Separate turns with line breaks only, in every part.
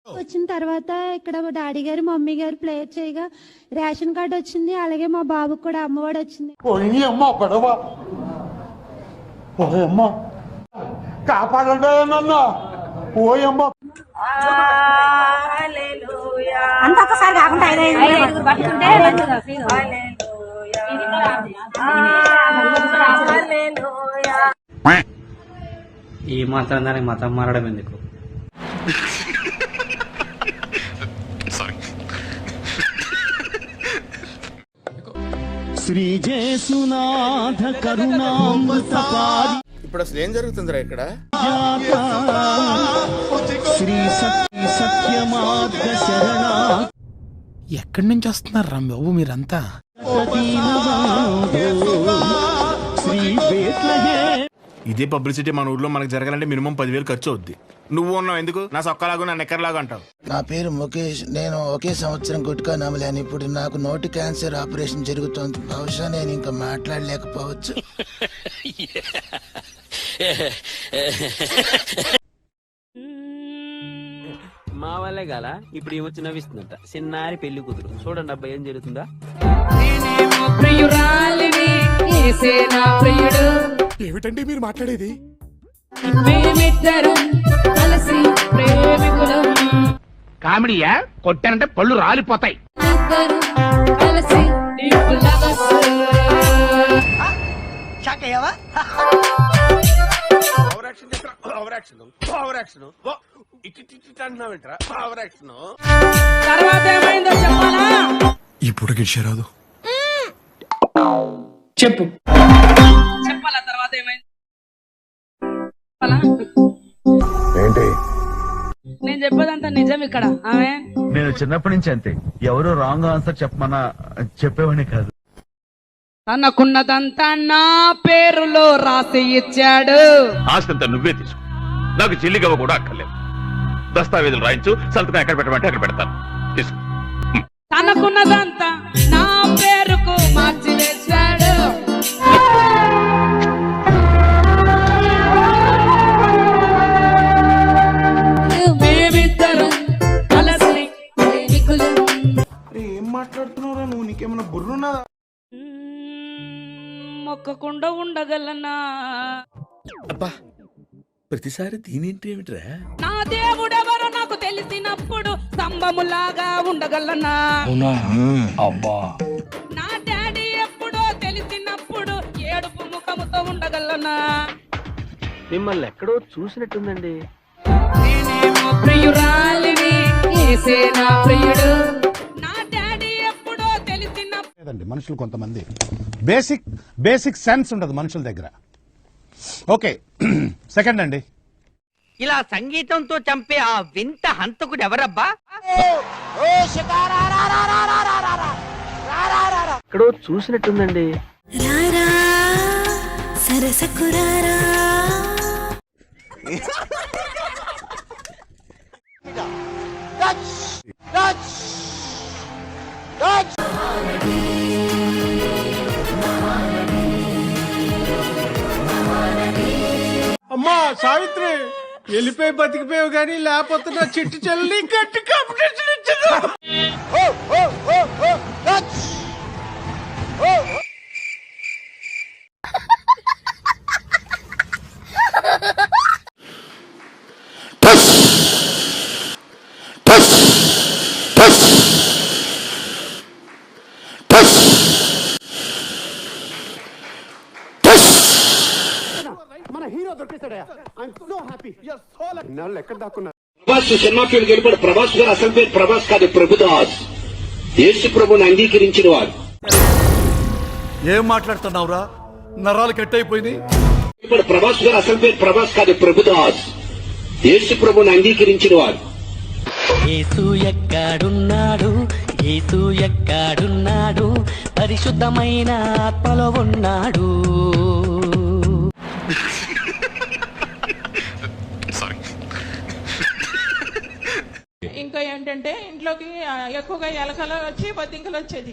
వచ్చిన తర్వాత ఇక్కడ మా డాడీ గారు మమ్మీ గారు ప్లేయర్ చేయగా రేషన్ కార్డు వచ్చింది. అలాగే మా బాబుకి కూడా అమ్మఒడి వచ్చింది.
ఈ మాత్రం దానికి మతం మారడం ఎందుకు?
ఇప్పుడు అసలు ఏం జరుగుతుందిరా ఇక్కడ?
ఎక్కడి నుంచి వస్తున్నారు రా బాబు మీరంతా?
ఇదే పబ్లిసిటీ మన ఊర్లో మనకు జరగాలంటే మినిమం 10,000 ఖర్చు అవుద్ది. నువ్వు ఉన్నావు ఎందుకు? నా సొక్కలాగా నా నెక్కర్లాగా అంటావు.
నా పేరు ముఖేష్. నేను ఒకే సంవత్సరం గుట్కా నమ్మలేను. ఇప్పుడు నాకు నోటి క్యాన్సర్ ఆపరేషన్ జరుగుతోంది. బహుశా నేను ఇంకా మాట్లాడలేకపోవచ్చు.
మా వాళ్ళే గాల ఇప్పుడు ఏమొచ్చి నవ్విస్తుందంట. చిన్నారి పెళ్లి కూతురు చూడండి అబ్బాయి ఏం జరుగుతుందా.
ఏమిటండి మీరు మాట్లాడేది?
కామెడీయా? కొట్టానంటే పళ్ళు రాలిపోతాయి.
ఇప్పుడు గిడిచారాదు
చెప్పు.
చెప్పాలా తర్వాత ఏమైంది?
ఏంటి?
నేను చెప్పేదంతా నిజం. ఇక్కడ ఆమె
నేను చిన్నప్పటి నుంచి అంతే. ఎవరు రాంగ్ ఆన్సర్ చెప్పమన్నా చెప్పేవాడిని కాదు.
తనకున్నదంతా నా పేరులో రాసి ఇచ్చాడు.
ఆస్తంతా నువ్వే తీసుకో. నాకు చెల్లిగవ్వ కూడా అక్కర్లేదు. దస్తావేజులు రాయించు, సంతకం ఎక్కడ పెట్టమంటే అక్కడ పెడతాను. తీసుకో.
తనకున్నదంతా నా పేరుకు మార్చి వేశాడు. మేమిద్దరం కలిసి
ఏం మాట్లాడుతున్నావురా నువ్వు? నీకేమన్నా బుర్రున్నదా?
మొక్కకుండా ఉండగలనా?
అబ్బా ప్రతిసారి దీనింటి ఏమిట్రా?
నా దేవుడెవరో నాకు తెలిసినప్పుడు స్తంభములాగా ఉండగలనా?
అబ్బా
నా డాడీ ఎప్పుడో తెలిసినప్పుడు ఏడుపు ముఖముతో ఉండగలనా?
మిమ్మల్ని ఎక్కడో చూసినట్టుందండి.
నేనేమో ప్రియురాలిని, యేసే నా ప్రియుడు. నా డాడీ ఎప్పుడో తెలిసినప్పుడు.
మనుషులు కొంతమంది బేసిక్ సెన్స్ ఉండదు మనుషుల దగ్గర. ఓకే సెకండ్ అండి.
ఇలా సంగీతంతో చంపే ఆ వింత హంతకుడు ఎవరబ్బా?
ఎక్కడో చూసినట్టుందండి.
సరసకురారా
అమ్మా సావిత్రి, వెళ్ళిపోయి బతికిపోయావు కానీ లేకపోతే నా చిట్టు చెల్లి గట్టి కాంపిటీషన్ ఇచ్చింది.
మన హీరో దొరికేశాడయ్యా. I'm so happy. ఎక్కడ దాక్కున్నా?
ప్రభాస్ సినిమా ఫీల్డ్ వెళ్ళిపోయాడు. ప్రభాస్ గారు అసలు పేరు ప్రభాస్ కాదు, ప్రభుదాస్. యేసు ప్రభుని అంగీకరించిన వారు.
ఏం మాట్లాడుతున్నావురా? నరాలు కట్ అయిపోయింది.
ప్రభాస్ గారు అసలు పేరు ప్రభాస్ కాదు, ప్రభుదాస్. యేసు ప్రభుని అంగీకరించిన వారు.
యేసు ఎక్కడున్నాడు? యేసు ఎక్కడున్నాడు? పరిశుద్ధమైన ఆత్మలో ఉన్నాడు.
ఇంకా ఏంటంటే ఇంట్లోకి ఎక్కువగా ఎలకలు వచ్చి బొద్దింకలు వచ్చేది.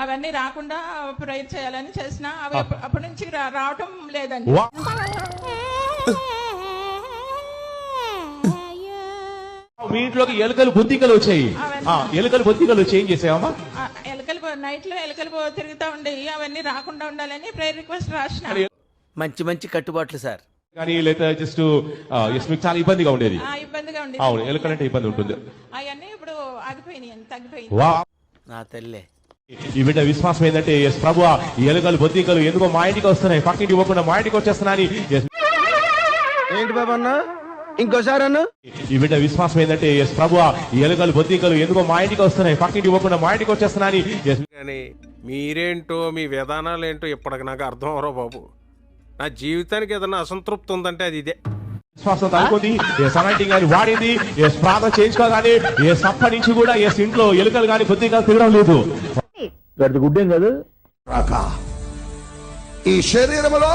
అవన్నీ రాకుండా ప్రేయర్ చేయాలని చేసిన అవి అప్పటి నుంచి రావటం లేదండి.
మీ ఇంట్లోకి ఎలుకలు బొద్దింకలు వచ్చాయి. ఎలుకలు బొద్దింకలు వచ్చి ఏం చేసావమ్మా?
ఎలుకలు నైట్ లో ఎలుకలు తిరుగుతూ ఉండేవి, అవన్నీ రాకుండా ఉండాలని ప్రేయర్ రిక్వెస్ట్ రాసిన.
మంచి మంచి కట్టుబాట్లు సార్.
కానీ లేదా జస్ట్ మీకు చాలా ఇబ్బందిగా ఉండేది.
ఇబ్బందిగా ఉండేది.
అవును, ఎలుకలంటే ఇబ్బంది ఉంటుంది.
అవన్నీ ఇప్పుడు ఆగిపోయినాయి, తగ్గిపోయింది.
వా,
నా తల్లే.
ఈ బిడ్డ విశ్వాసం ఏంటంటే ఎస్ ప్రభు, ఈ ఎలుకలు బొద్దింకలు ఎందుకో మా ఇంటికి వస్తున్నాయి, పక్కింటి ఇవ్వకుండా మా ఇంటికి వచ్చేస్తున్నాయి.
ఏంటి బాబా అన్న, ఇంకోసారి అన్న.
ఈ బిడ్డ విశ్వాసం ఏంటంటే ఎస్ ప్రభు, ఈ ఎలుకలు బొద్దింకలు ఎందుకో మా ఇంటికి వస్తున్నాయి, పక్కింటి ఇవ్వకుండా మా ఇంటికి వచ్చేస్తున్నాయి.
మీరేంటో మీ విధానాలు ఏంటో ఇప్పటికి నాకు అర్థం అవరో బాబు. నా జీవితానికి ఏదైనా అసంతృప్తి ఉందంటే అది ఇదే.
విశ్వాసం తగ్గుతుంది, సమైటింగ్ కానీ వాడింది, ప్రార్థన చేయించుకోగానే అప్పటి నుంచి కూడా ఇంట్లో ఎలుకలు కానీ బొద్దింకలు తిరగడం లేదు.
గుడ్డేం కాదు.
ఈ శరీరములో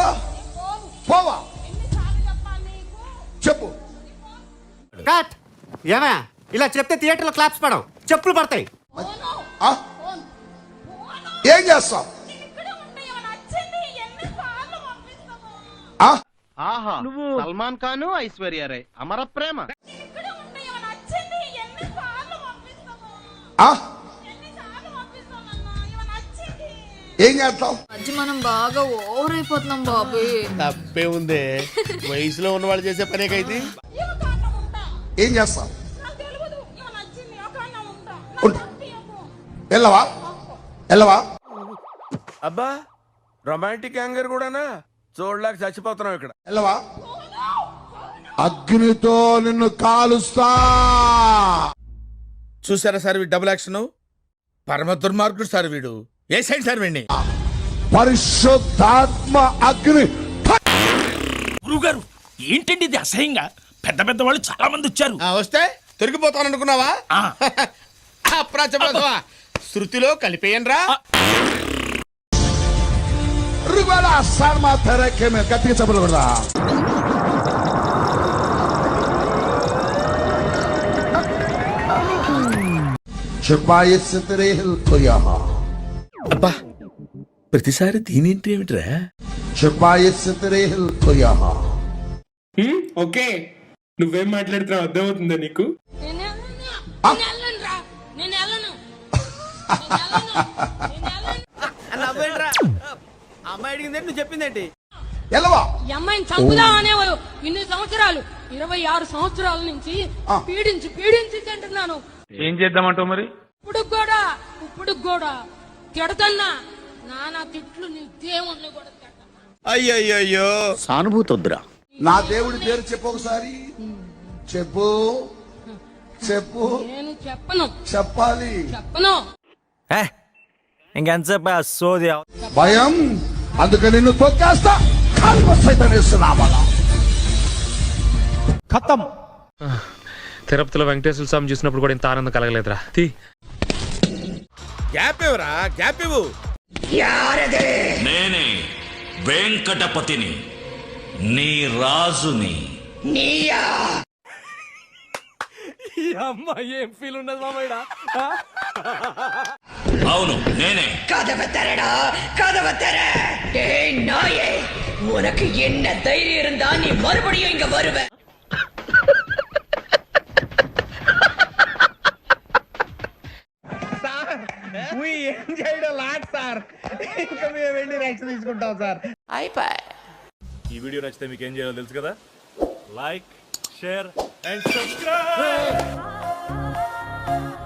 పోవా చెప్పు.
కట్. ఏమా ఇలా చెప్తే థియేటర్ లో క్లాప్స్ పడవు, చెప్పులు పడతాయి.
ఏం చేస్తావు?
నువ్వు సల్మాన్ ఖాన్, ఐశ్వర్య రాయ్ అమర ప్రేమ.
ఏం చేస్తావు?
మనం బాగా ఓవర్ అయిపోతున్నాం బాబు.
తప్పే ఉందే, వయసులో ఉన్నవాళ్ళు చేసే పనేకైతే.
ఏం చేస్తావు? వెళ్ళవా వెళ్ళవా?
అబ్బా, రొమాంటిక్ యాంగర్ కూడానా? చూడలేక చచ్చిపోతున్నాం ఇక్కడ.
వెళ్ళవా? అగ్నితో నిన్ను కాలుస్తా.
చూసారా సార్ వీడు డబుల్ యాక్షన్, పరమ దుర్మార్గుడు సార్ వీడు. ఏ సైడ్ సార్ వీడిని?
పరిశుద్ధాత్మ అగ్ని.
గురుగారు ఏంటండి ఇది అసహ్యంగా? పెద్ద పెద్ద వాళ్ళు చాలా మంది వచ్చారు. వస్తే తొరిగిపోతాను అనుకున్నావా? శృతిలో కలిపేయనరా.
గట్టిగా చెప్పలు కూడా.
అబ్బా, ప్రతిసారి దీనేంటి ఏమిట్రా?
ఓకే, నువ్వేం మాట్లాడుతున్నావు అర్థమవుతుందా నీకు?
అమ్మాయి అడిగింది నువ్వు చెప్పిందేంటి?
ఈ అమ్మాయిని చంపుదా అనేవారు ఇన్ని సంవత్సరాలు, 26 సంవత్సరాల నుంచి పీడించి పీడించి తింటున్నాను.
ఏం చేద్దామంటావు మరి?
ఇప్పుడు కూడా తిడతన్నా, నానా తిట్లు నీ దేవుణ్ణి కూడా తిడతన్నా.
అయ్యయ్యో,
సానుభూతి వద్దురా.
నా దేవుడి పేరు చెప్పు ఒకసారి. చెప్పు చెప్పు.
నేను చెప్పను.
చెప్పాలి.
చెప్పను.
ఇంకెంతసేపు సోది?
భయం, అందుకే నిన్ను తొక్కేస్తా.
ఖతం. తిరుపతిలో వెంకటేశ్వర స్వామి చూసినప్పుడు కూడా ఇంత ఆనందం కలగలేదురా.
గ్యాప్ ఇవ్వరా, గ్యాప్ ఇవ్వు.
నేనే వెంకటపతిని, నీ రాజుని.
ఈ అమ్మాయి ఏం ఫీల్ ఉండదు మామయ్య.
అవును నేనే.
உனக்கு என்ன தைரியம் இருந்தா நீ மறுபடியும் இங்க வருவ?
ఏం చేయడం లాట్ సార్, ఇంకా మేము వెళ్ళి రెక్స్ తీసుకుంటాం సార్. అయిపోయి.
ఈ వీడియో నచ్చితే మీకు ఏం చేయాలో తెలుసు కదా. Like, share and subscribe.